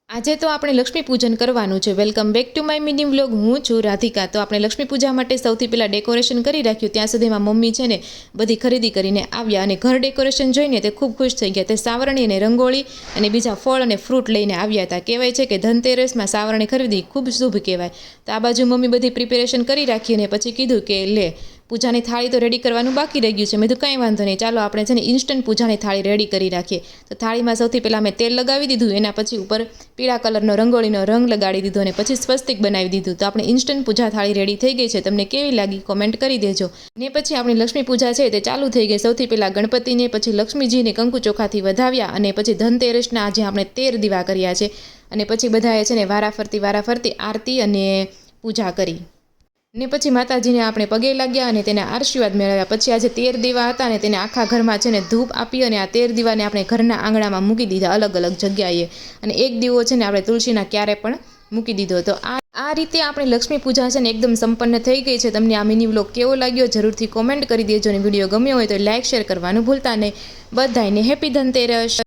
આજે તો આપણે લક્ષ્મી પૂજન કરવાનું છે। Welcome back to my mini vlog. હું છું રાધિકા। તો આપણે લક્ષ્મી પૂજા માટે સૌથી પહેલાં ડેકોરેશન કરી રાખ્યું। ત્યાં સુધીમાં મમ્મી છે ને બધી ખરીદી કરીને આવ્યા અને ઘર ડેકોરેશન જોઈને તે ખૂબ ખુશ થઈ ગયા। તે સાવરણી અને રંગોળી અને બીજા ફળ અને ફ્રૂટ લઈને આવ્યા હતા। કહેવાય છે કે ધનતેરસમાં સાવરણી ખરીદી ખૂબ શુભ કહેવાય। તો આ બાજુ મમ્મી બધી પ્રિપેરેશન કરી રાખી અને પછી કીધું કે લે પૂજાની થાળી તો રેડી કરવાનું બાકી રહી ગયું છે। મેં કીધું કાંઈ વાંધો નહીં, ચાલો આપણે છે ને ઇન્સ્ટન્ટ પૂજાની થાળી રેડી કરી રાખીએ। તો થાળીમાં સૌથી પહેલાં મેં તેલ લગાવી દીધું, એના પછી ઉપર પીળા કલરનો રંગોળીનો રંગ લગાડી દીધો અને પછી સ્વસ્તિક બનાવી દીધું। તો આપણે ઇન્સ્ટન્ટ પૂજા થાળી રેડી થઈ ગઈ છે। તમને કેવી લાગી કોમેન્ટ કરી દેજો। ને પછી આપણી લક્ષ્મી પૂજા છે તે ચાલુ થઈ ગઈ। સૌથી પહેલાં ગણપતિને, પછી લક્ષ્મીજીને કંકુ ચોખાથી વધાવ્યા અને પછી ધનતેરસના આજે આપણે 13 દીવા કર્યા છે અને પછી બધાએ છે ને વારાફરતી આરતી અને પૂજા કરી ને પછી માતાજીને આપણે પગે લાગ્યા અને તેના આશીર્વાદ મેળવ્યા। પછી આજે 13 દીવા હતા ને તેને આખા ઘરમાં છે ને ધૂપ આપી અને આ 13 દીવાને આપણે ઘરના આંગણામાં મૂકી દીધા અલગ અલગ જગ્યાએ અને એક દીવો છે ને આપણે તુલસીના ક્યારે પણ મૂકી દીધો। તો આ રીતે આપણે લક્ષ્મી પૂજા છે ને એકદમ સંપન્ન થઈ ગઈ છે। તમને આ મિની વ્લોગ કેવો લાગ્યો જરૂરથી કોમેન્ટ કરી દેજો અને વિડીયો ગમ્યો હોય તો લાઇક શેર કરવાનું ભૂલતા નહીં। બધાને હેપી ધનતેરસ।